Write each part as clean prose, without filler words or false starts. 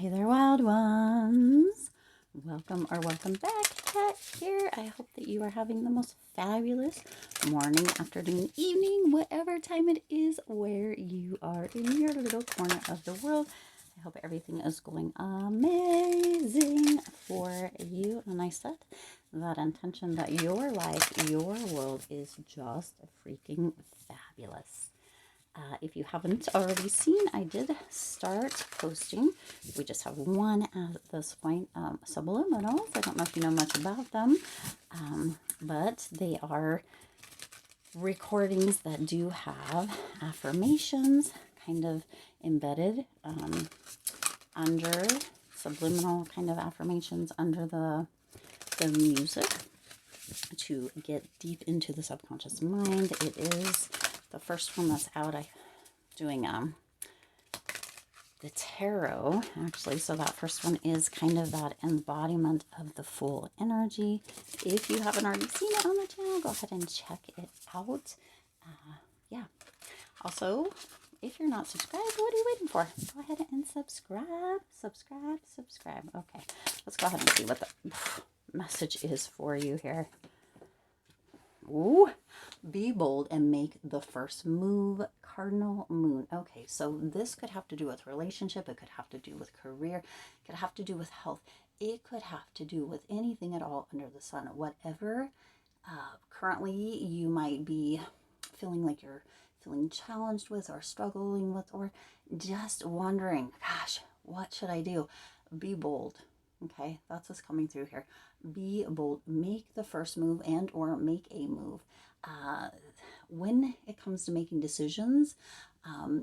Hey there, wild ones. Welcome back. Kat here. I hope that you are having the most fabulous morning, afternoon, evening, whatever time it is where you are in your little corner of the world. I hope everything is going amazing for you. And I set that intention that your life, your world is just freaking fabulous. If you haven't already seen, I did start posting. We just have one at this point, subliminals. I don't know if you know much about them, but they are recordings that do have affirmations kind of embedded under subliminal kind of affirmations under the music to get deep into the subconscious mind. It is the first one that's out. I'm doing the tarot, actually. So that first one is kind of that embodiment of the full energy. If you haven't already seen it on the channel, go ahead and check it out. Yeah. Also, if you're not subscribed, what are you waiting for? Go ahead and subscribe. Okay, let's go ahead and see what the message is for you here. Ooh, be bold and make the first move, cardinal moon. Okay, so this could have to do with relationship. It could have to do with career. It could have to do with health. It could have to do with anything at all under the sun. Whatever currently you might be feeling like you're feeling challenged with or struggling with or just wondering, gosh, what should I do? Be bold. Okay, that's what's coming through here. Be bold. Make the first move and or make a move. When it comes to making decisions,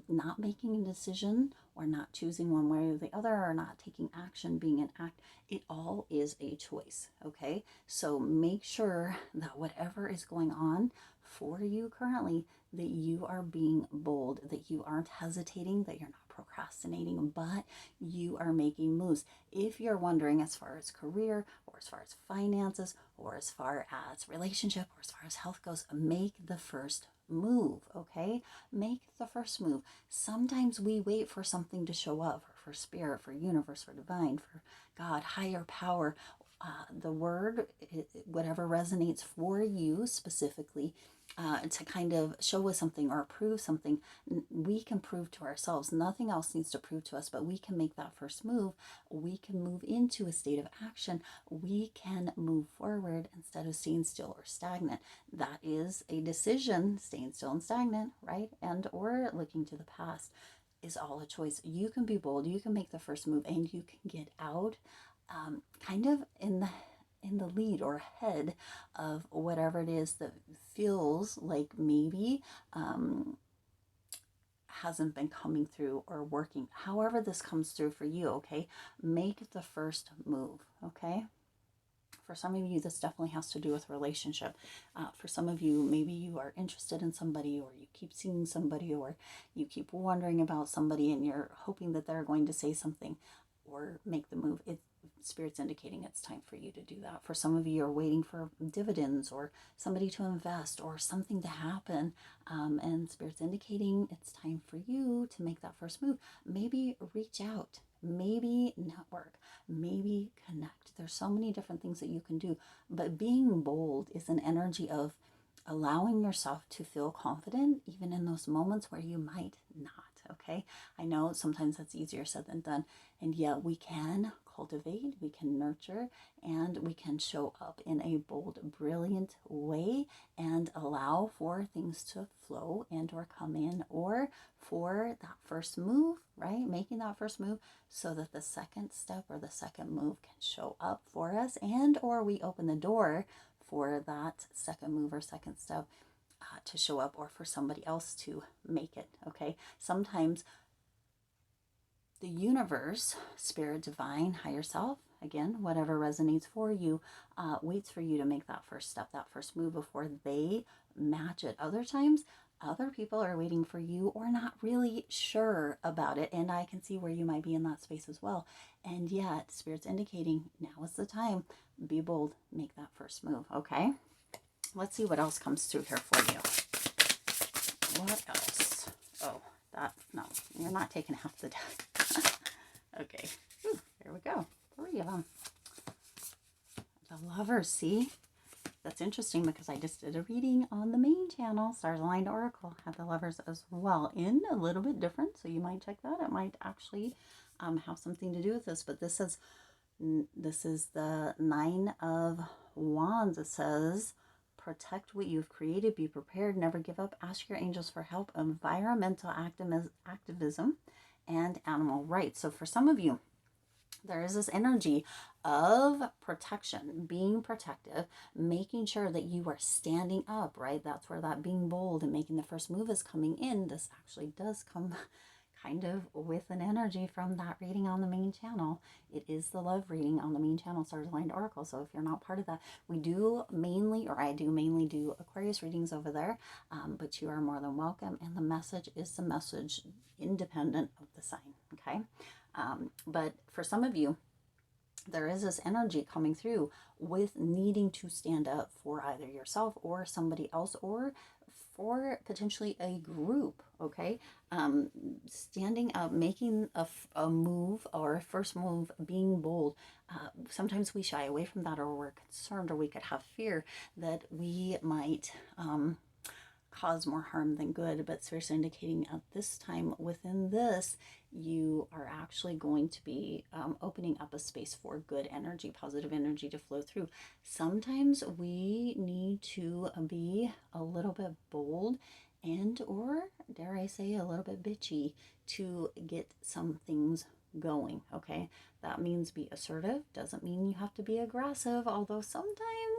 not making a decision or not choosing one way or the other or not taking action, being an act, it all is a choice. Okay, so make sure that whatever is going on for you currently, that you are being bold, that you aren't hesitating, that you're not procrastinating, but you are making moves. If you're wondering as far as career or as far as finances or as far as relationship or as far as health goes, make the first move. Okay, make the first move. Sometimes we wait for something to show up, or for spirit, for universe, for divine, for God, higher power, the word, whatever resonates for you specifically, to kind of show us something or prove something. We can prove to ourselves. Nothing else needs to prove to us, but we can make that first move. We can move into a state of action. We can move forward instead of staying still or stagnant. That is a decision. Staying still and stagnant, right? And or looking to the past is all a choice. You can be bold. You can make the first move, and you can get out kind of in the lead or head of whatever it is that feels like maybe hasn't been coming through or working. However this comes through for you, okay? Make the first move, okay? For some of you, this definitely has to do with relationship. For some of you, maybe you are interested in somebody, or you keep seeing somebody, or you keep wondering about somebody and you're hoping that they're going to say something or make the move. Spirit's indicating it's time for you to do that. For some of you, are waiting for dividends or somebody to invest or something to happen, and Spirit's indicating it's time for you to make that first move. Maybe reach out, maybe network, maybe connect. There's so many different things that you can do, but being bold is an energy of allowing yourself to feel confident even in those moments where you might not. Okay, I know sometimes that's easier said than done, and yet we can cultivate, we can nurture, and we can show up in a bold, brilliant way and allow for things to flow and or come in, or for that first move, right? Making that first move so that the second step or the second move can show up for us, and or we open the door for that second move or second step to show up, or for somebody else to make it. Okay, sometimes the universe, spirit, divine, higher self, again, whatever resonates for you, waits for you to make that first step, that first move before they match it. Other times, other people are waiting for you or not really sure about it. And I can see where you might be in that space as well. And yet, Spirit's indicating now is the time. Be bold, make that first move. Okay, let's see what else comes through here for you. What else? Oh, that, no, you're not taking half the deck. Okay. Whew. Lovers, see? That's interesting because I just did a reading on the main channel, Stars Aligned Oracle, had the Lovers as well, in a little bit different, so you might check that. It might actually have something to do with this, but this is the Nine of Wands. It says, protect what you've created, be prepared, never give up, ask your angels for help, environmental activism, and animal rights. So for some of you, there is this energy of protection, being protective, making sure that you are standing up, right? That's where that being bold and making the first move is coming in. This actually does come kind of with an energy from that reading on the main channel. It is the love reading on the main channel, Stars Aligned Oracle. So if you're not part of that, we do mainly, or I do mainly do Aquarius readings over there, but you are more than welcome. And the message is the message independent of the sign, okay? But for some of you, there is this energy coming through with needing to stand up for either yourself or somebody else, or for potentially a group, okay? Standing up, making a move, or a first move, being bold. Sometimes we shy away from that, or we're concerned, or we could have fear that we might cause more harm than good. But seriously indicating at this time within this, you are actually going to be opening up a space for good energy, positive energy to flow through. Sometimes we need to be a little bit bold and, or dare I say, a little bit bitchy to get some things going, okay? That means be assertive. Doesn't mean you have to be aggressive, although sometimes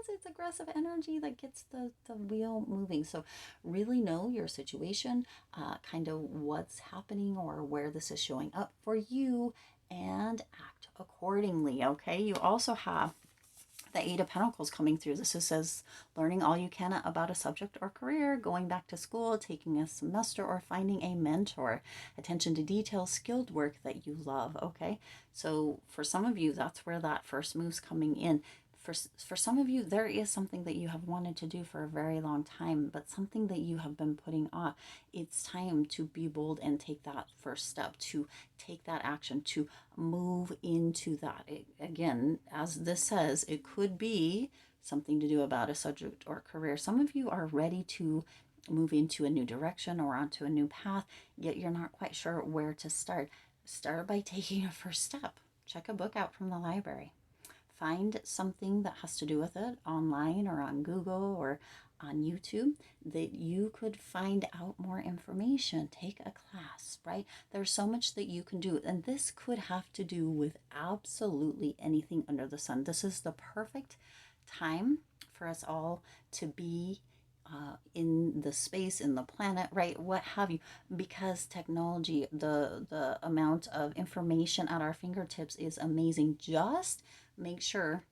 it's aggressive energy that gets the wheel moving. So really know your situation, kind of what's happening or where this is showing up for you, and act accordingly, okay? You also have the Eight of Pentacles coming through. This says learning all you can about a subject or career, going back to school, taking a semester, or finding a mentor. Attention to detail, skilled work that you love, okay? So for some of you, that's where that first move's coming in. For some of you, there is something that you have wanted to do for a very long time, but something that you have been putting off. It's time to be bold and take that first step, to take that action, to move into that. Again, as this says, it could be something to do about a subject or career. Some of you are ready to move into a new direction or onto a new path, yet you're not quite sure where to start. Start by taking a first step. Check a book out from the library. Find something that has to do with it online or on Google or on YouTube that you could find out more information. Take a class, right? There's so much that you can do. And this could have to do with absolutely anything under the sun. This is the perfect time for us all to be in the space, in the planet, right? What have you? Because technology, the amount of information at our fingertips is amazing. Just make sure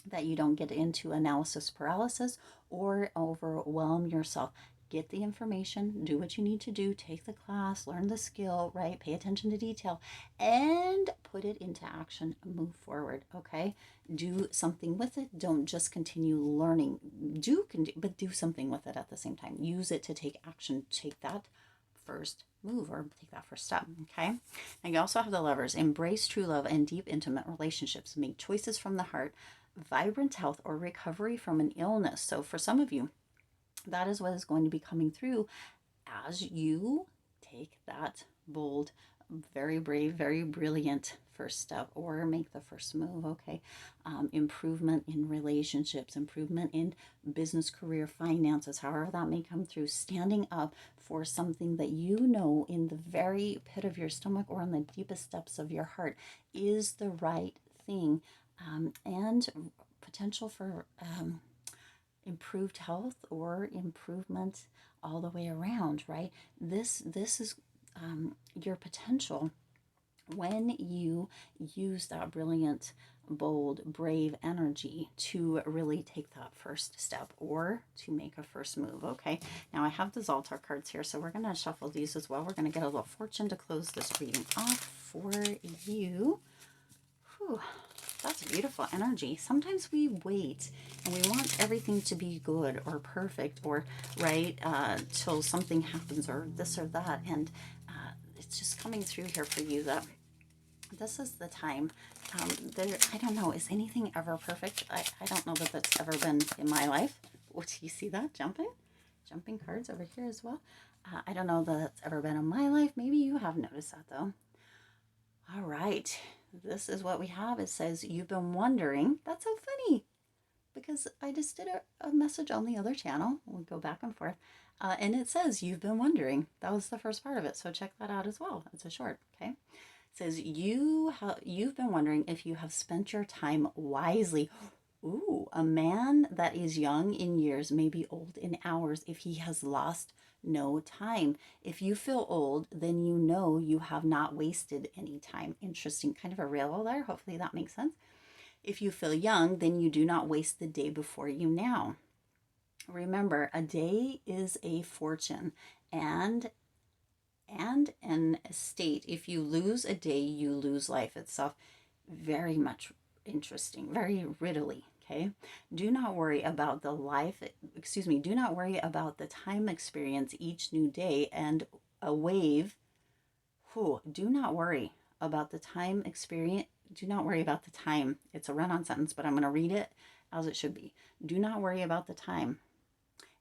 that you don't get into analysis paralysis or overwhelm yourself. Get the information, do what you need to do, take the class, learn the skill, right? Pay attention to detail, and put it into action, move forward, okay? Do something with it. Don't just continue learning. But do something with it at the same time. Use it to take action. Take that first move or take that first step, okay? Now you also have the Lovers. Embrace true love and deep intimate relationships. Make choices from the heart. Vibrant health or recovery from an illness. So for some of you, that is what is going to be coming through as you take that bold, very brave, very brilliant first step or make the first move, okay? Improvement in relationships, improvement in business, career, finances, however that may come through. Standing up for something that you know in the very pit of your stomach or in the deepest depths of your heart is the right thing, and potential for improved health or improvement all the way around, right? This is your potential when you use that brilliant, bold, brave energy to really take that first step or to make a first move, okay? Now I have the Zoltar cards here, so we're going to shuffle these as well. We're going to get a little fortune to close this reading off for you. Whew. That's beautiful energy. Sometimes we wait and we want everything to be good or perfect or right till something happens or this or that. And it's just coming through here for you that this is the time. I don't know, is anything ever perfect? I don't know that that's ever been in my life. Do you see that jumping? Jumping cards over here as well. I don't know that that's ever been in my life. Maybe you have noticed that though. All right, this is what we have. It says, you've been wondering. That's so funny because I just did a message on the other channel. We'll go back and forth. And it says, you've been wondering. That was the first part of it. So check that out as well. It's a short, okay? It says, you've been wondering if you have spent your time wisely. Ooh, a man that is young in years may be old in hours if he has lost no time. If you feel old, then you know you have not wasted any time. Interesting, kind of a riddle there. Hopefully that makes sense. If you feel young, then you do not waste the day before you now. Remember, a day is a fortune, and an estate. If you lose a day, you lose life itself. Very much interesting, very riddly. Okay. Do not worry about the do not worry about the time experience each new day and a wave. Do not worry about the time experience. Do not worry about the time. It's a run on sentence, but I'm going to read it as it should be. Do not worry about the time.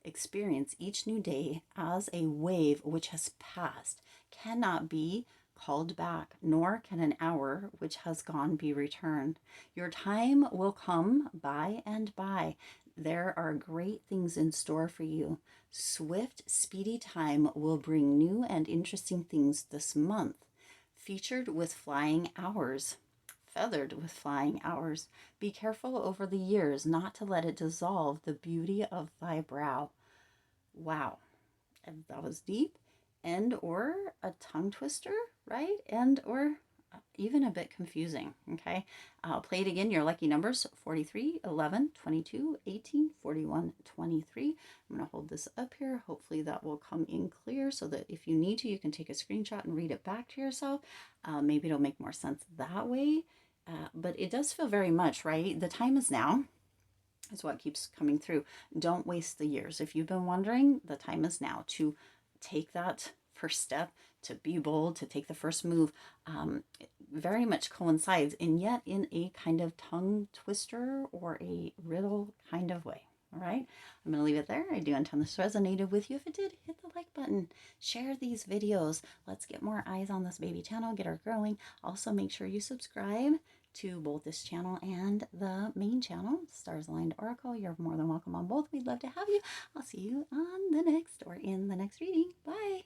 Experience each new day as a wave which has passed, cannot be called back, nor can an hour which has gone be returned. Your time will come by and by. There are great things in store for you. Swift, speedy time will bring new and interesting things this month. Featured with flying hours. Feathered with flying hours. Be careful over the years not to let it dissolve the beauty of thy brow. Wow, and that was deep. And or a tongue twister, right? And or even a bit confusing, okay? I'll play it again. Your lucky numbers, 43, 11, 22, 18, 41, 23. I'm going to hold this up here. Hopefully that will come in clear so that if you need to, you can take a screenshot and read it back to yourself. Maybe it'll make more sense that way. But it does feel very much, right? The time is now. Is what keeps coming through. Don't waste the years. If you've been wondering, the time is now to take that first step, to be bold, to take the first move. It very much coincides, and yet in a kind of tongue twister or a riddle kind of way. All right, I'm going to leave it there. I do intend this resonated with you. If it did, hit the like button. Share these videos. Let's get more eyes on this baby channel, get her growing. Also, make sure you subscribe to both this channel and the main channel, Stars Aligned Oracle. You're more than welcome on both. We'd love to have you. I'll see you on the next or in the next reading. Bye.